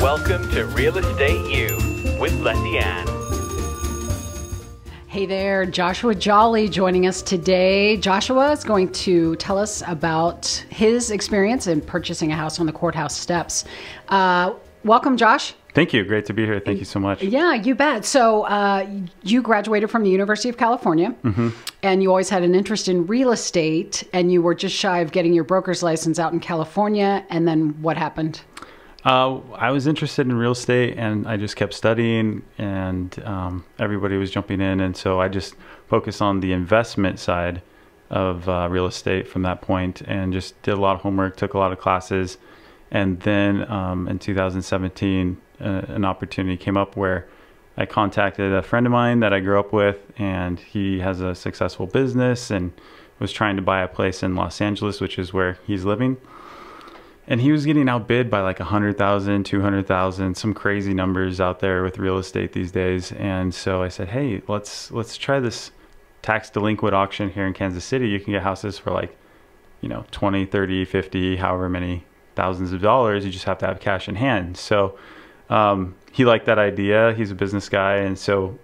Welcome to Real Estate U with Lettiann. Hey there, Joshua Jolley joining us today. Joshua is going to tell us about his experience in purchasing a house on the courthouse steps. Welcome, Josh. Thank you. Great to be here. Thank you so much. Yeah, you bet. So you graduated from the University of California, and you always had an interest in real estate, and you were just shy of getting your broker's license out in California. And then what happened? I was interested in real estate, and I just kept studying, and everybody was jumping in. And so I just focused on the investment side of real estate from that point, and just did a lot of homework, took a lot of classes. And then in 2017, an opportunity came up where I contacted a friend of mine that I grew up with, and he has a successful business and was trying to buy a place in Los Angeles, which is where he's living. And he was getting outbid by like 100,000, 200,000, some crazy numbers out there with real estate these days. And so I said, hey, let's try this tax delinquent auction here in Kansas City. You can get houses for like, 20, 30, 50, however many thousands of dollars. You just have to have cash in hand. So he liked that idea. He's a business guy. And so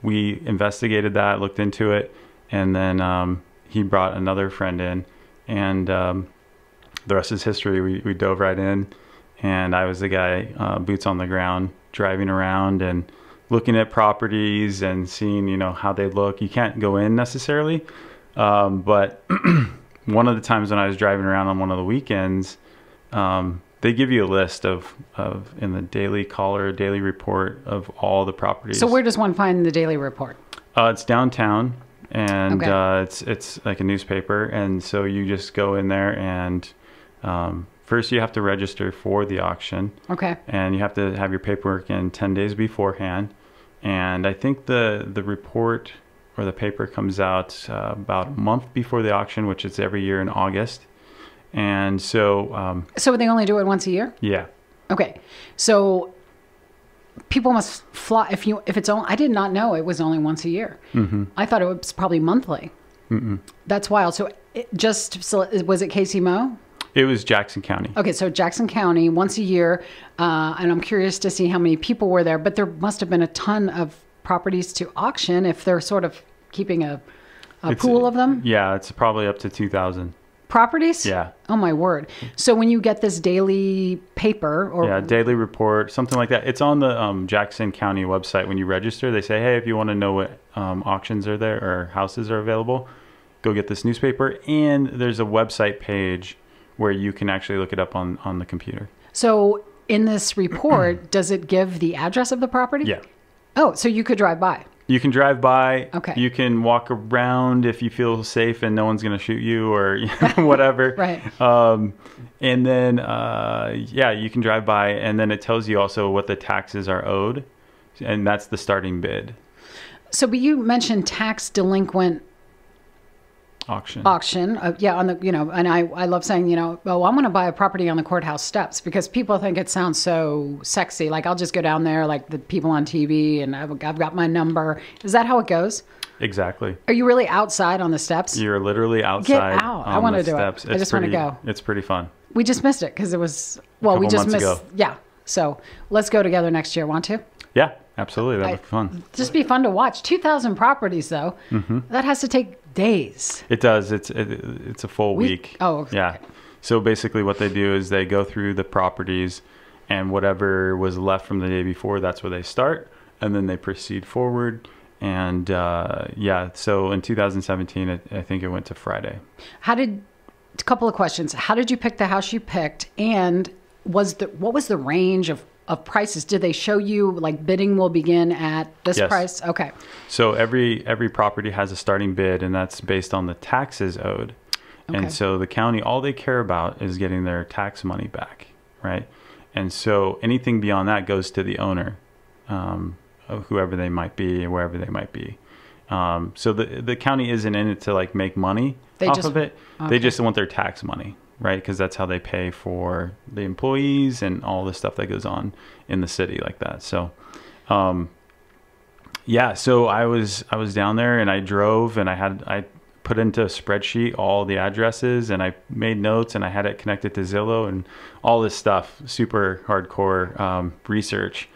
we investigated that, looked into it. And then he brought another friend in, and the rest is history. We dove right in, and I was the guy, boots on the ground, driving around and looking at properties and seeing, how they look. You can't go in necessarily, but one of the times when I was driving around on one of the weekends, they give you a list of in the daily caller, daily report of all the properties. So where does one find the daily report? It's downtown, and Okay. it's like a newspaper, and so you just go in there and first you have to register for the auction. Okay. And you have to have your paperwork in 10 days beforehand. And I think the report or the paper comes out about a month before the auction, which is every year in August. And so... so they only do it once a year? Yeah. Okay. So people must fly if it's only, I did not know it was only once a year. I thought it was probably monthly. That's wild. So was it Casey Mo? It was Jackson County. Okay, so Jackson County, once a year, and I'm curious to see how many people were there, but there must have been a ton of properties to auction if they're sort of keeping a pool of them. Yeah, it's probably up to 2,000. Properties? Yeah. Oh, my word. So when you get this daily paper or... daily report, something like that. It's on the Jackson County website. When you register, they say, hey, if you want to know what auctions are there or houses are available, go get this newspaper. And there's a website page where you can actually look it up on the computer. So in this report, does it give the address of the property? Yeah. Oh, so you could drive by. You can drive by. Okay. You can walk around if you feel safe and no one's going to shoot you or whatever. Right. And then, you can drive by, and then it tells you also what the taxes are owed, and that's the starting bid. So, but you mentioned tax delinquent Auction. On the, and I love saying, I'm going to buy a property on the courthouse steps because people think it sounds so sexy. Like I'll just go down there like the people on TV and I've got my number. Is that how it goes? Exactly. Are you really outside on the steps? You're literally outside. Get out. I want to do it. I just want to go. It's pretty fun. We just missed it because it was, we just missed. Ago. Yeah. So let's go together next year. Want to? Yeah, absolutely. That'd be fun. Just be fun to watch. 2,000 properties though. That has to take days. It does. It's a full week. Oh, okay. Yeah. So basically what they do is they go through the properties, and whatever was left from the day before, that's where they start, and then they proceed forward. And so in 2017, I think it went to Friday. A couple of questions. How did you pick the house you picked? And what was the range of prices? Did they show you like bidding will begin at this price? Okay. So every property has a starting bid, and that's based on the taxes owed. Okay. And so the county, all they care about is getting their tax money back, right? And so anything beyond that goes to the owner, of whoever they might be or wherever they might be. So the county isn't in it to like make money off of it. Okay. They just want their tax money. Right, because that's how they pay for the employees and all the stuff that goes on in the city like that. So, so I was down there, and I drove, and I put into a spreadsheet all the addresses, and I made notes, and I had it connected to Zillow and all this stuff, super hardcore research.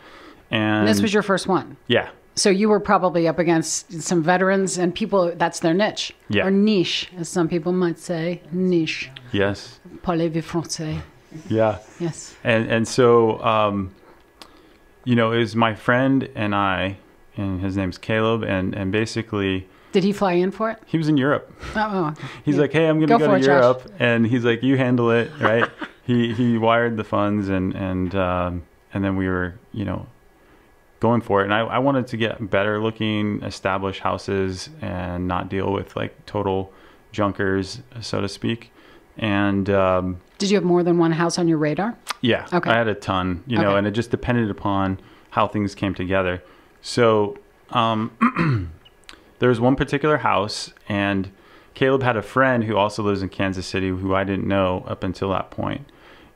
And this was your first one. Yeah. So you were probably up against some veterans and people, that's their niche. Yeah. Or niche, as some people might say. Niche. Yes. Parlez-vous français? Yeah. Yes. And so, you know, it was my friend and I, and his name's Caleb, and basically... Did he fly in for it? He was in Europe. Oh. He's like, hey, I'm going to go to Europe. Josh. And he's like, you handle it, right? he wired the funds, and then we were, you know, going for it. And I wanted to get better looking, established houses and not deal with like total junkers, so to speak. And did you have more than one house on your radar? Yeah. Okay. I had a ton, you know, and it just depended upon how things came together. So there was one particular house, and Caleb had a friend who also lives in Kansas City who I didn't know up until that point.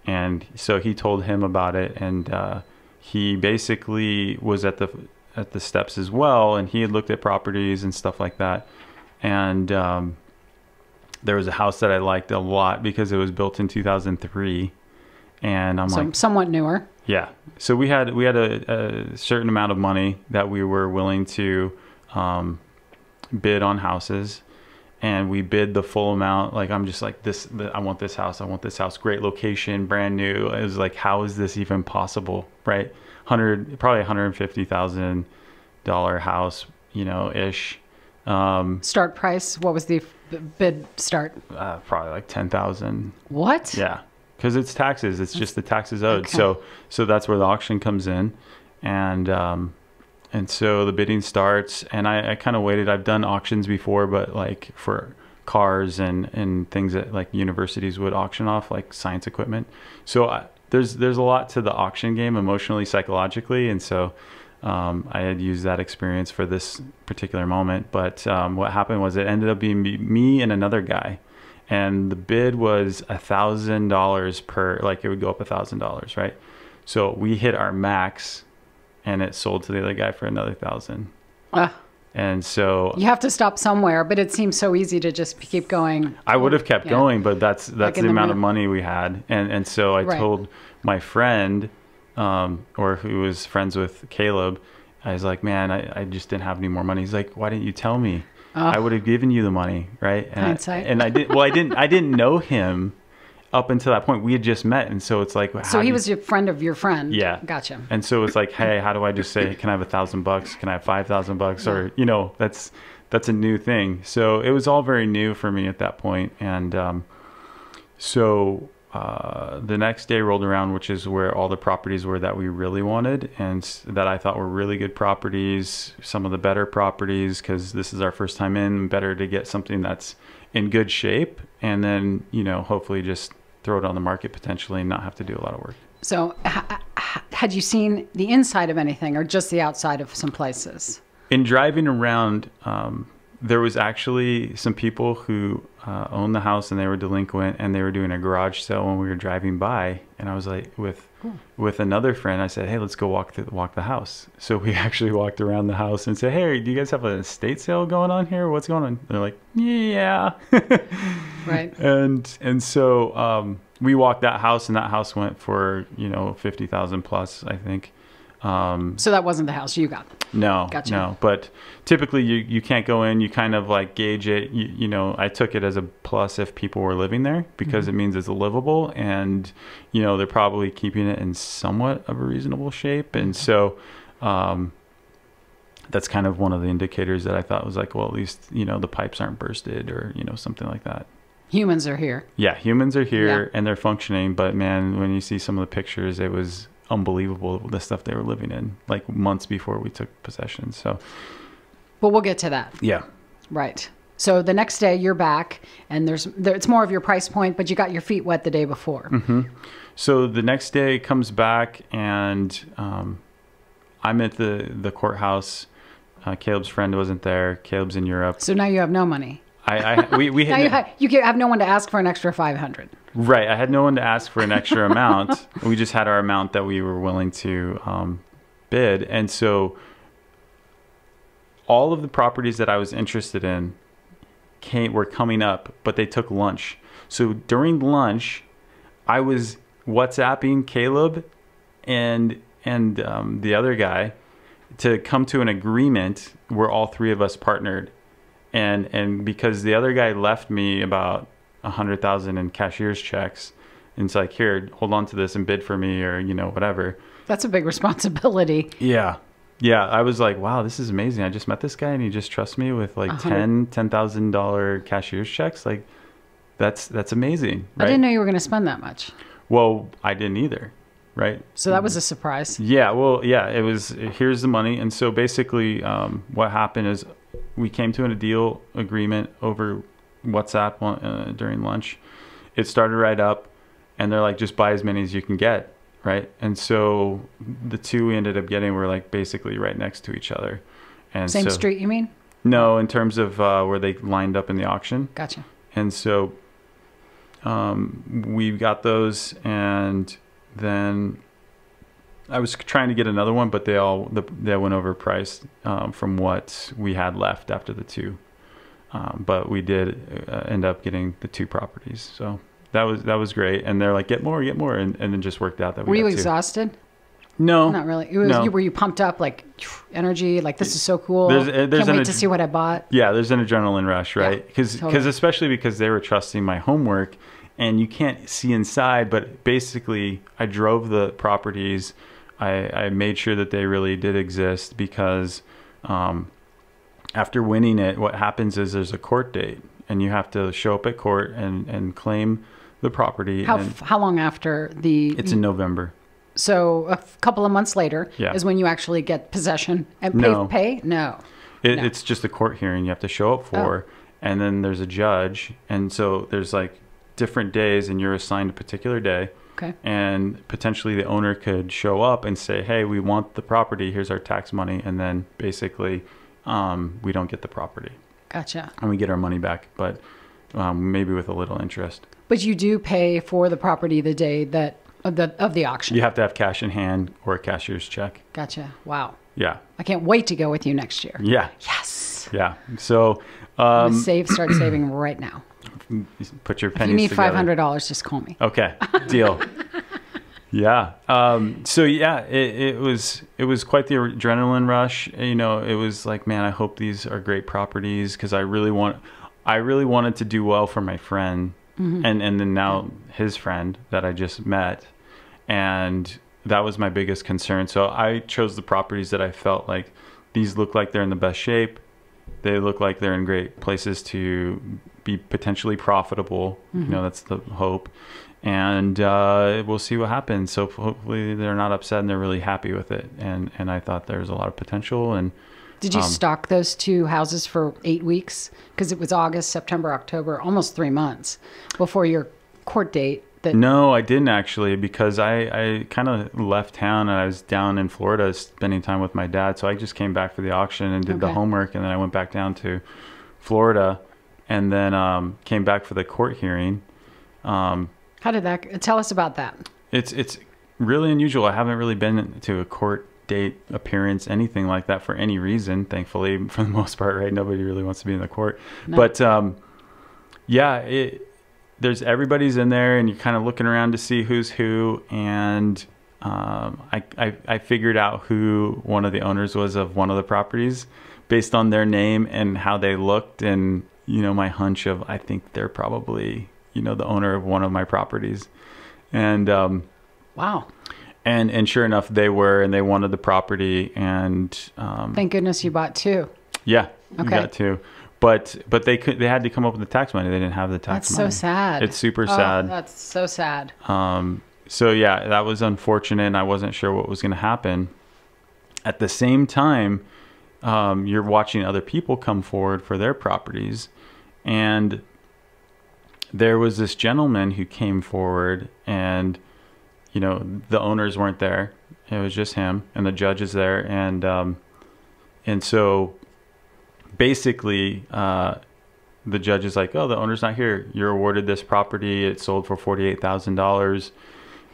And so he told him about it, and he basically was at the steps as well, and he had looked at properties and stuff like that. And there was a house that I liked a lot because it was built in 2003, and I'm like, somewhat newer. Yeah. So we had a certain amount of money that we were willing to bid on houses, and we bid the full amount. Like, I'm just like, I want this house. I want this house. Great location, brand new. It was like, how is this even possible? Right. Probably $150,000 house, you know, ish. Start price. What was the bid start? Probably like 10,000. What? Yeah. Cause it's taxes. It's just the taxes owed. Okay. So that's where the auction comes in. And so the bidding starts, and I kind of waited. I've done auctions before, but like for cars and things that like universities would auction off, like science equipment. So there's a lot to the auction game emotionally, psychologically. And so I had used that experience for this particular moment. But what happened was it ended up being me and another guy. And the bid was $1,000 per, like it would go up $1,000, right? So we hit our max, and it sold to the other guy for another $1,000. And so you have to stop somewhere, but it seems so easy to just keep going. I would have kept going, but that's like the amount of money we had. And so I told my friend, or who was friends with Caleb, I was like, man, I just didn't have any more money. He's like, why didn't you tell me? I would have given you the money, right? And hindsight. I didn't know him up until that point. We had just met, and so it's like, so he was your friend of your friend. Yeah, gotcha. And so it's like, hey, how do I just say, can I have $1,000? Can I have $5,000? Or that's a new thing. So it was all very new for me at that point. And the next day rolled around, which is where all the properties were that we really wanted and that I thought were really good properties, some of the better properties, because this is our first time in. Better to get something that's in good shape, and then, you know, hopefully just throw it on the market potentially and not have to do a lot of work. So had you seen the inside of anything, or just the outside of some places? In driving around, there was actually some people who owned the house, and they were delinquent, and they were doing a garage sale when we were driving by. And I was like, with another friend, I said, hey, let's go walk the house. So we actually walked around the house and said, hey, do you guys have an estate sale going on here? What's going on? And they're like, yeah. Right. And so we walked that house, and that house went for, you know, 50,000 plus, I think. So that wasn't the house you got? No, gotcha. No. But typically you can't go in, you kind of like gauge it. You know, I took it as a plus if people were living there, because it means it's livable, and, you know, they're probably keeping it in somewhat of a reasonable shape. And so, that's kind of one of the indicators that I thought was like, well, at least, you know, the pipes aren't bursted, or, you know, something like that. Humans are here. Yeah. Humans are here and they're functioning. But man, when you see some of the pictures, it was unbelievable, the stuff they were living in, like months before we took possession. So, but we'll get to that. Yeah. Right. So the next day you're back, and it's more of your price point, but you got your feet wet the day before. Mm-hmm. So the next day comes back, and I'm at the courthouse. Caleb's friend wasn't there. Caleb's in Europe. So now you have no money. We had, you have no one to ask for an extra 500. Right. I had no one to ask for an extra amount. We just had our amount that we were willing to bid. And so all of the properties that I was interested in, were coming up, but they took lunch. So during lunch, I was WhatsApping Caleb and the other guy to come to an agreement where all three of us partnered. And because the other guy left me about $100,000 in cashier's checks, and it's like, here, hold on to this and bid for me, or whatever. That's a big responsibility. Yeah. I was like, wow, this is amazing. I just met this guy and he just trusts me with like $10,000 cashier's checks. Like that's amazing. Right? I didn't know you were going to spend that much. Well, I didn't either. Right. So that was a surprise. Yeah. Well, yeah, it was, here's the money. And so basically what happened is we came to a deal agreement over WhatsApp during lunch. It started right up and they're like, just buy as many as you can get. Right. And so the two we ended up getting were like basically right next to each other. And Same street, you mean? No, in terms of where they lined up in the auction. Gotcha. And so we got those, and then I was trying to get another one, but they went overpriced from what we had left after the two. But we did end up getting the two properties. So that was great. And they're like, get more, and then just worked out that we Were you got two. Exhausted? No, not really. No. Were you pumped up, like energy, like this is so cool? There's Can't wait to see what I bought. Yeah, there's an adrenaline rush, right? Because totally. especially because they were trusting my homework, and you can't see inside. But basically, I drove the properties. I made sure that they really did exist, because after winning it, what happens is there's a court date, and you have to show up at court and claim the property. How long after the? It's in November. So a couple of months later is when you actually get possession and pay? No. It's just a court hearing you have to show up for. And then there's a judge. And so there's like different days, and you're assigned a particular day. Okay. And potentially the owner could show up and say, hey, we want the property. Here's our tax money. And then basically we don't get the property. Gotcha. And we get our money back, but maybe with a little interest. But you do pay for the property the day that of the auction. You have to have cash in hand or a cashier's check. Gotcha. Wow. Yeah. I can't wait to go with you next year. Yeah. Yes. Yeah. So start saving right now. Put your If pennies you need together. $500, just call me. Okay. Deal. Yeah. So yeah, it was quite the adrenaline rush. It was like, man, I hope these are great properties, because I really wanted to do well for my friend. Mm-hmm. And then now his friend that I just met, and that was my biggest concern. So I chose the properties that I felt like these look like they're in the best shape. They look like they're in great places to be potentially profitable. Mm-hmm. That's the hope. And we'll see what happens. So hopefully they're not upset and they're really happy with it. And I thought there was a lot of potential. And did you stock those two houses for 8 weeks? Because it was August, September, October, almost 3 months before your court date. No, I didn't actually, because I kind of left town and I was down in Florida spending time with my dad. So I just came back for the auction and did the homework, and then I went back down to Florida, and then came back for the court hearing. How did that? Tell us about that. It's really unusual. I haven't really been to a court date appearance, anything like that, for any reason, thankfully, for the most part, right? Nobody really wants to be in the court. No. But there's everybody's in there, and you're kind of looking around to see who's who. And I figured out who one of the owners was of one of the properties based on their name and how they looked, and my hunch of, I think they're probably the owner of one of my properties. And wow. And sure enough, they were, and they wanted the property. And thank goodness you bought two. Yeah, we got two. But they had to come up with the tax money. They didn't have the tax money. That's so sad. It's super sad. That's so sad. So yeah, that was unfortunate, and I wasn't sure what was going to happen. At the same time, you're watching other people come forward for their properties, and there was this gentleman who came forward, and the owners weren't there. It was just him, and the judge is there, and so basically the judge is like, oh, the owner's not here. You're awarded this property. It sold for $48,000,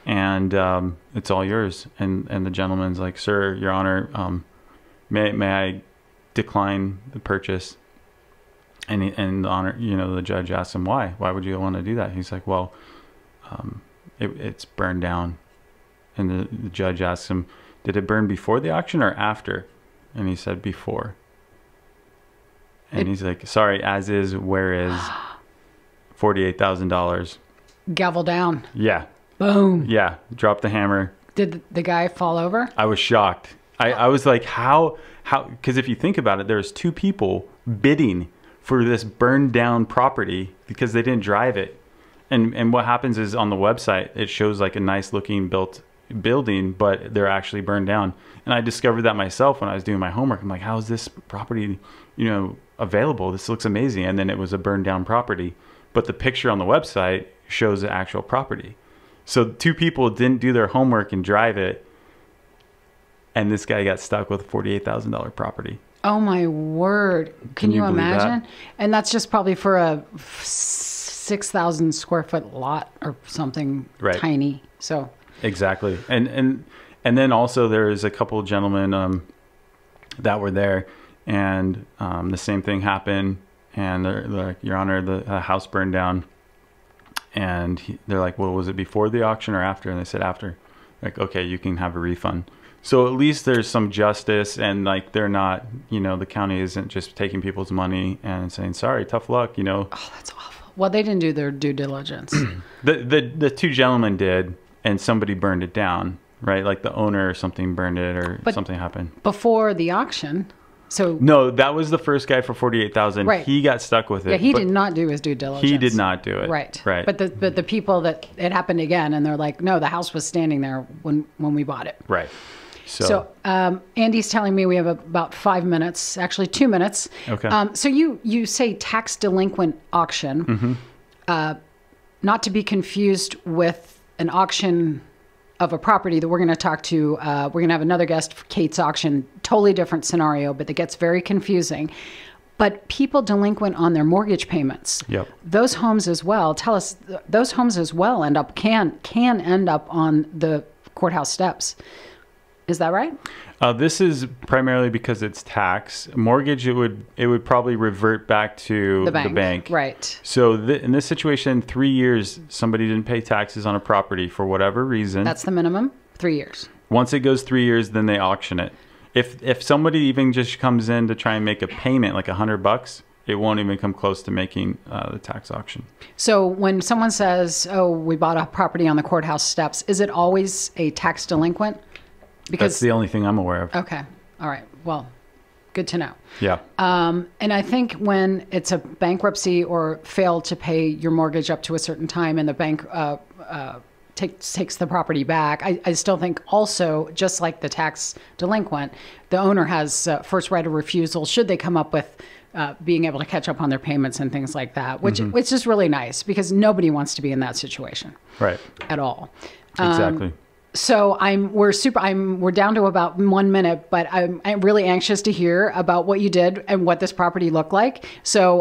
and it's all yours. And the gentleman's like, sir, your honor, may I decline the purchase? And the honor, the judge asked him why. Why would you want to do that? He's like, well, it's burned down. And the judge asked him, did it burn before the auction or after? And he said before. And he's like, sorry, as is, where is $48,000? Gavel down. Yeah. Boom. Yeah. Drop the hammer. Did the guy fall over? I was shocked. I was like, how, because if you think about it, there's two people bidding for this burned down property because they didn't drive it. And what happens is on the website, it shows like a nice looking built building, but they're actually burned down. And I discovered that myself when I was doing my homework. I'm like, how is this property, available? This looks amazing. And then it was a burned down property, but the picture on the website shows the actual property. So two people didn't do their homework and drive it. And this guy got stuck with a $48,000 property. Oh my word. Can you imagine? That? And that's just probably for a 6,000 square foot lot or something tiny. So exactly. And then also there's a couple of gentlemen that were there, and the same thing happened, and they're like, Your Honor, the house burned down. And they're like, well, was it before the auction or after? And they said after. Like, okay, you can have a refund. So at least there's some justice, and like they're not, the county isn't just taking people's money and saying, sorry, tough luck, Oh, that's awful. Well, they didn't do their due diligence. The two gentlemen did, and somebody burned it down, right? Like the owner or something burned it, or something happened. Before the auction. So no, that was the first guy for $48,000. Right. He got stuck with it. Yeah, he did not do his due diligence. He did not do it. Right. Right. But the people that it happened again, and they're like, no, the house was standing there when we bought it. Right. So Andy's telling me we have about 5 minutes, actually 2 minutes. Okay. So you say tax delinquent auction, not to be confused with an auction of a property that we're going to talk to. We're going to have another guest for Kate's auction, totally different scenario, but that gets very confusing. But people delinquent on their mortgage payments. Yep. Those homes as well. Tell us, those homes as well can end up on the courthouse steps. Is that right? This is primarily because it's tax. Mortgage, it would probably revert back to the bank. Right. So in this situation, 3 years, somebody didn't pay taxes on a property for whatever reason. That's the minimum, 3 years. Once it goes 3 years, then they auction it. If somebody even just comes in to try and make a payment, like $100, it won't even come close to making the tax auction. So when someone says, oh, we bought a property on the courthouse steps, is it always a tax delinquent? Because that's the only thing I'm aware of. Okay. All right. Well, good to know. Yeah. And I think when it's a bankruptcy or fail to pay your mortgage up to a certain time and the bank takes the property back, I still think also, just like the tax delinquent, the owner has first right of refusal should they come up with being able to catch up on their payments and things like that, which is really nice because nobody wants to be in that situation. Right. At all. Exactly. So we're down to about 1 minute, but I'm really anxious to hear about what you did and what this property looked like. So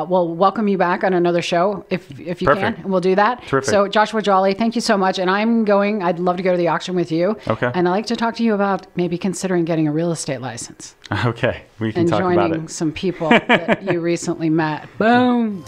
we'll welcome you back on another show if you Perfect. can, and we'll do that. Terrific. So Joshua Jolley, thank you so much. And I'd love to go to the auction with you. Okay. And I'd like to talk to you about maybe considering getting a real estate license. Okay. We can and talk about it. And joining some people that you recently met. Boom.